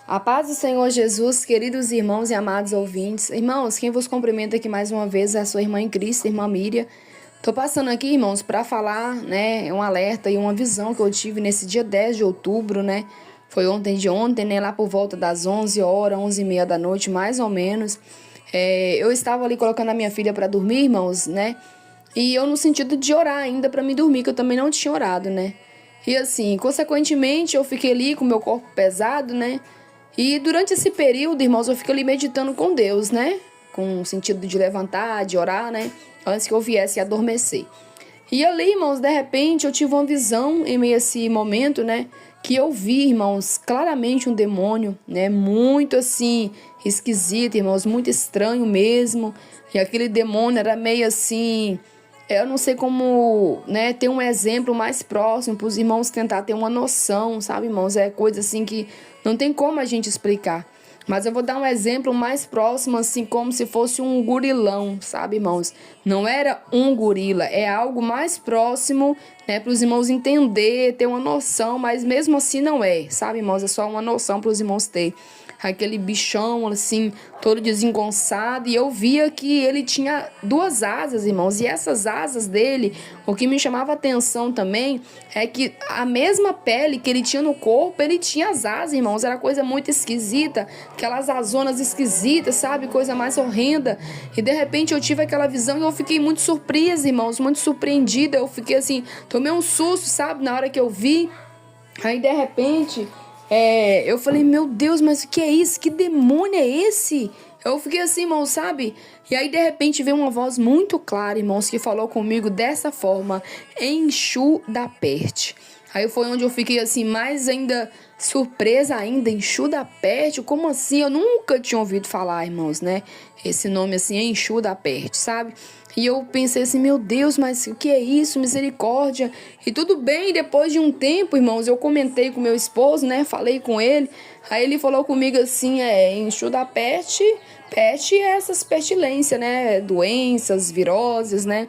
A paz do Senhor Jesus, queridos irmãos e amados ouvintes. Irmãos, quem vos cumprimenta aqui mais uma vez é a sua irmã em Cristo, irmã Miriam. Tô passando aqui, irmãos, para falar, né, um alerta e uma visão que eu tive nesse dia 10 de outubro, né? Foi ontem, né, lá por volta das 11 horas, 11h30 da noite, mais ou menos. Eu estava ali colocando a minha filha para dormir, irmãos, né? E eu no sentido de orar ainda para me dormir, que eu também não tinha orado, né? E assim, consequentemente, eu fiquei ali com o meu corpo pesado, né? E durante esse período, irmãos, eu fico ali meditando com Deus, né? Com o sentido de levantar, de orar, né? Antes que eu viesse adormecer. E ali, irmãos, de repente, eu tive uma visão em meio a esse momento, né? Que eu vi, irmãos, claramente um demônio, né? Muito assim, esquisito, irmãos, muito estranho mesmo. E aquele demônio era meio assim. Eu não sei como, né, ter um exemplo mais próximo para os irmãos tentar ter uma noção, sabe, irmãos? É coisa assim que não tem como a gente explicar. Mas eu vou dar um exemplo mais próximo, assim, como se fosse um gurilão, sabe, irmãos? Não era um gorila, é algo mais próximo, né, para os irmãos entender, ter uma noção, mas mesmo assim não é, sabe, irmãos? É só uma noção para os irmãos ter. Aquele bichão, assim, todo desengonçado, e eu via que ele tinha duas asas, irmãos, e essas asas dele, o que me chamava atenção também é que a mesma pele que ele tinha no corpo, ele tinha as asas, irmãos, era coisa muito esquisita, aquelas asonas esquisitas, sabe, coisa mais horrenda, e de repente eu tive aquela visão e eu fiquei muito surpresa, irmãos, muito surpreendida, eu fiquei assim, tomei um susto, sabe, na hora que eu vi, aí de repente... eu falei, meu Deus, mas o que é isso? Que demônio é esse? Eu fiquei assim, irmãos, sabe? E aí, de repente, veio uma voz muito clara, irmãos, que falou comigo dessa forma, Exu da Peste. Aí foi onde eu fiquei assim, mais ainda surpresa ainda, Exu da Peste, como assim? Eu nunca tinha ouvido falar, irmãos, né? Esse nome assim, Exu da Peste, sabe? E eu pensei assim, meu Deus, mas o que é isso? Misericórdia. E tudo bem, depois de um tempo, irmãos, eu comentei com meu esposo, né? Falei com ele. Aí ele falou comigo assim, Exu da Peste, peste é essas pestilências, né? Doenças, viroses, né?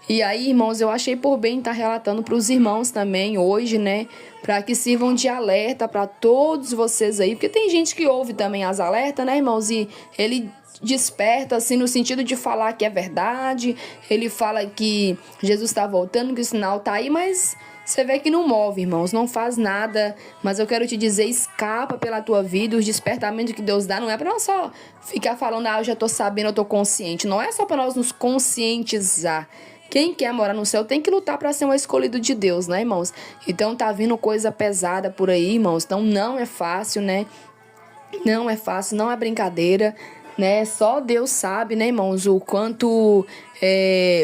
E aí, irmãos, eu achei por bem estar relatando para os irmãos também hoje, né? Para que sirvam de alerta para todos vocês aí. Porque tem gente que ouve também as alertas, né, irmãos? E ele desperta, assim, no sentido de falar que é verdade. Ele fala que Jesus está voltando, que o sinal está aí, mas... Você vê que não move, irmãos, não faz nada, mas eu quero te dizer, escapa pela tua vida, os despertamentos que Deus dá não é para nós só ficar falando, eu já tô sabendo, eu tô consciente, não é só para nós nos conscientizar. Quem quer morar no céu tem que lutar para ser um escolhido de Deus, né, irmãos? Então tá vindo coisa pesada por aí, irmãos, então não é fácil, né? Não é fácil, não é brincadeira, né? Só Deus sabe, né, irmãos, o quanto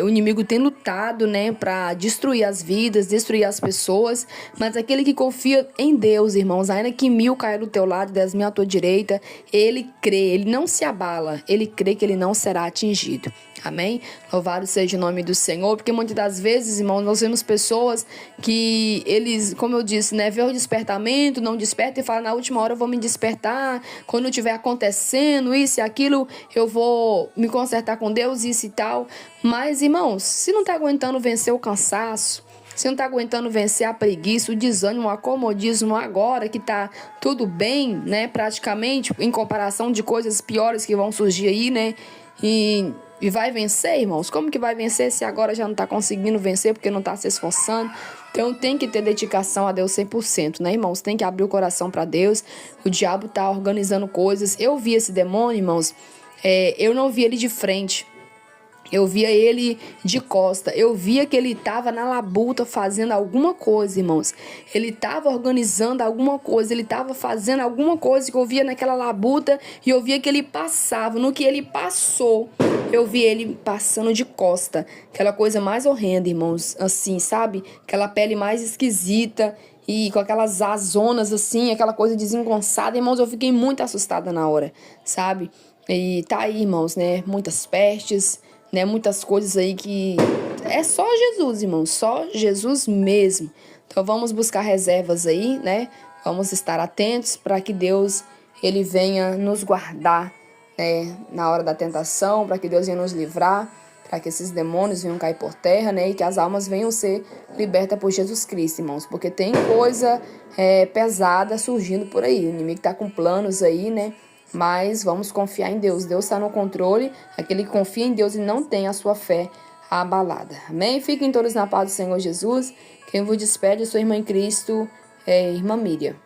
o inimigo tem lutado, né, para destruir as vidas, destruir as pessoas. Mas aquele que confia em Deus, irmãos, ainda que 1000 caia do teu lado, 10.000 à tua direita, ele crê, ele não se abala, ele crê que ele não será atingido. Amém? Louvado seja o nome do Senhor, porque muitas das vezes, irmãos, nós vemos pessoas que eles, como eu disse, né, vê o despertamento, não desperta e fala, na última hora eu vou me despertar, quando estiver acontecendo isso e aquilo, eu vou me consertar com Deus, isso e tal. Mas, irmãos, se não está aguentando vencer o cansaço, se não está aguentando vencer a preguiça, o desânimo, o acomodismo agora que está tudo bem, né, praticamente, em comparação de coisas piores que vão surgir aí, né, e vai vencer, irmãos? Como que vai vencer se agora já não está conseguindo vencer porque não está se esforçando? Então tem que ter dedicação a Deus 100%, né, irmãos? Tem que abrir o coração para Deus. O diabo está organizando coisas. Eu vi esse demônio, irmãos, eu não vi ele de frente. Eu via ele de costa, eu via que ele estava na labuta fazendo alguma coisa, irmãos. Ele estava organizando alguma coisa, ele estava fazendo alguma coisa que eu via naquela labuta e eu via que ele passava. No que ele passou, eu vi ele passando de costa. Aquela coisa mais horrenda, irmãos, assim, sabe? Aquela pele mais esquisita e com aquelas azonas assim, aquela coisa desengonçada. Irmãos, eu fiquei muito assustada na hora, sabe? E tá aí, irmãos, né? Muitas pestes, né? Muitas coisas aí que é só Jesus, irmão, só Jesus mesmo. Então vamos buscar reservas aí, né? Vamos estar atentos para que Deus ele venha nos guardar, né? Na hora da tentação, para que Deus venha nos livrar, para que esses demônios venham cair por terra, né? E que as almas venham ser libertas por Jesus Cristo, irmãos. Porque tem coisa pesada surgindo por aí. O inimigo está com planos aí, né? Mas vamos confiar em Deus. Deus está no controle. Aquele que confia em Deus e não tem a sua fé abalada. Amém? Fiquem todos na paz do Senhor Jesus. Quem vos despede é sua irmã em Cristo, irmã Miriam.